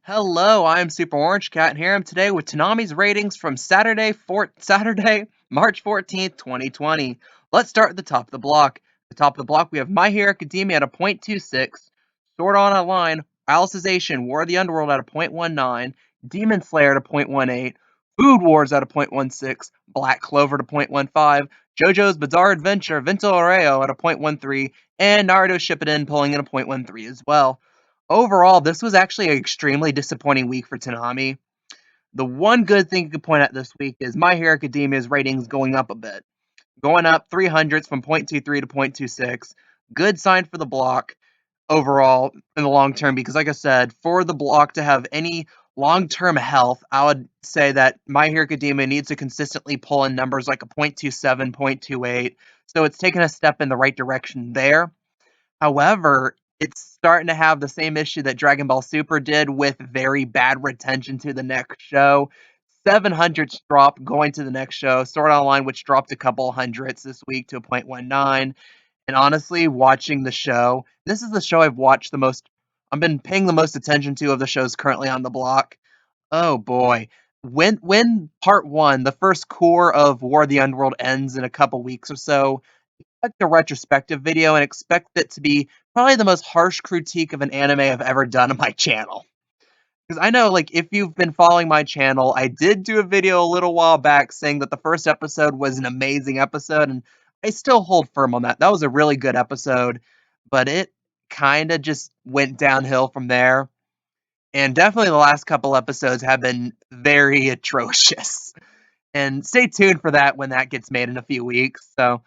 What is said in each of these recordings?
Hello, I'm Super Orange Cat, and here I am today with Toonami's ratings from Saturday, March 14th, 2020. Let's start at the top of the block. At the top of the block, we have My Hero Academia at a 0.26, Sword Art Online, Alicization, War of the Underworld at a 0.19, Demon Slayer at a 0.18, Food Wars at a 0.16, Black Clover at a 0.15, JoJo's Bizarre Adventure, Vento Oreo at a 0.13, and Naruto Shippuden pulling in a 0.13 as well. Overall, this was actually an extremely disappointing week for Toonami. The one good thing you could point out this week is My Hero Academia's ratings going up a bit, going up 300s from 0.23 to 0.26. Good sign for the block overall in the long term because, like I said, for the block to have any long-term health, I would say that My Hero Academia needs to consistently pull in numbers like a 0.27, 0.28. So it's taken a step in the right direction there. However, it's starting to have the same issue that Dragon Ball Super did with very bad retention to the next show. 700s drop going to the next show. Sword Art Online, which dropped a couple hundreds this week to a 0.19. And honestly, watching the show, this is the show I've watched the most. I've been paying the most attention to of the shows currently on the block. Oh boy. When part one, the first core of War of the Underworld ends in a couple weeks or so, expect a retrospective video and expect it to be probably the most harsh critique of an anime I've ever done on my channel. Because I know, like, if you've been following my channel, I did do a video a little while back saying that the first episode was an amazing episode, and I still hold firm on that. That was a really good episode, but it kind of just went downhill from there. And definitely the last couple episodes have been very atrocious. And stay tuned for that when that gets made in a few weeks. So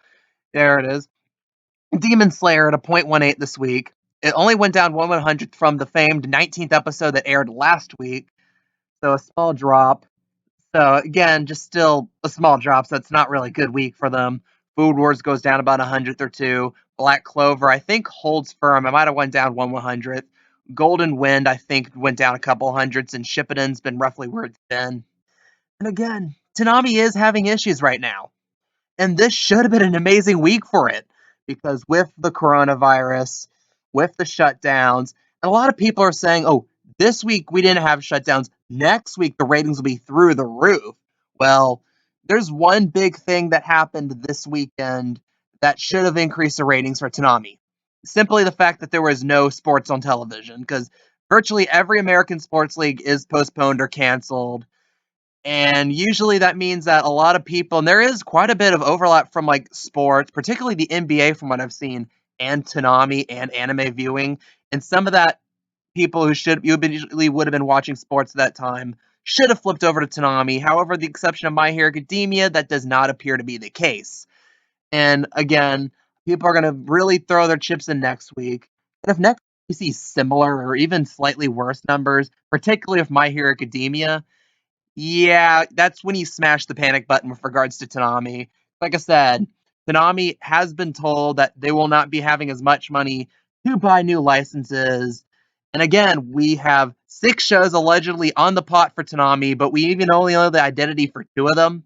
there it is. Demon Slayer at a 0.18 this week. It only went down 1/100th from the famed 19th episode that aired last week, so a small drop. So again, just still a small drop, so it's not really a good week for them. Food Wars goes down about 100th or two. Black Clover, I think, holds firm. It might have went down 1/100th. Golden Wind, I think, went down a couple hundreds, and Shippuden's been roughly where it's been. And again, Toonami is having issues right now. And this should have been an amazing week for it because with the coronavirus, with the shutdowns, and a lot of people are saying, oh, this week we didn't have shutdowns. Next week the ratings will be through the roof. Well, there's one big thing that happened this weekend that should have increased the ratings for Toonami. Simply the fact that there was no sports on television because virtually every American sports league is postponed or canceled, and usually that means that a lot of people, and there is quite a bit of overlap from like sports, particularly the NBA from what I've seen, and Toonami and anime viewing. And some of that people who should usually would have been watching sports at that time should have flipped over to Toonami. However, the exception of My Hero Academia, that does not appear to be the case. And again, people are going to really throw their chips in next week. And if next week we see similar or even slightly worse numbers, particularly with My Hero Academia, yeah, that's when you smash the panic button with regards to Toonami. Like I said, Toonami has been told that they will not be having as much money to buy new licenses. And again, we have 6 shows allegedly on the pot for Toonami, but we even only know the identity for 2 of them.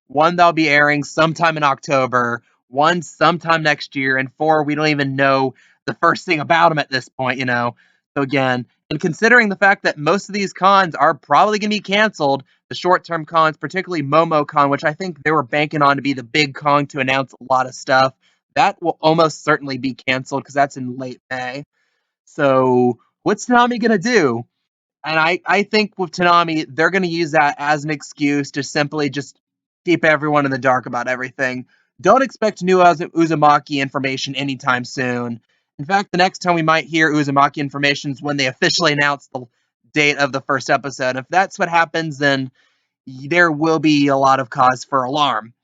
One that'll be airing sometime in October, one sometime next year, and 4 we don't even know the first thing about them at this point. So again, and considering the fact that most of these cons are probably going to be canceled, the short-term cons, particularly MomoCon, which I think they were banking on to be the big con to announce a lot of stuff, that will almost certainly be canceled because that's in late May. So what's Toonami going to do? And I think with Toonami, they're going to use that as an excuse to simply just keep everyone in the dark about everything. Don't expect new Uzumaki information anytime soon. In fact, the next time we might hear Uzumaki information is when they officially announce the date of the first episode. If that's what happens, then there will be a lot of cause for alarm.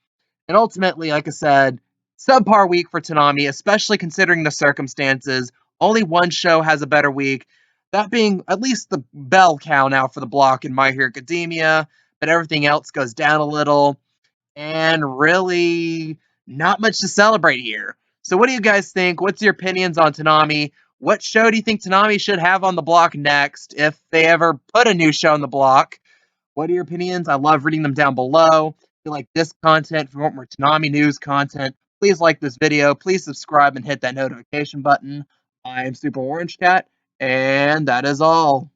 And ultimately, like I said, subpar week for Toonami, especially considering the circumstances. Only one show has a better week, that being at least the bell cow now for the block in My Hero Academia, but everything else goes down a little, and really not much to celebrate here. So what do you guys think? What's your opinions on Toonami? What show do you think Toonami should have on the block next if they ever put a new show on the block? What are your opinions? I love reading them down below. If you like this content, if you want more Toonami news content, please like this video, please subscribe and hit that notification button. I'm Super Orange Cat, and that is all.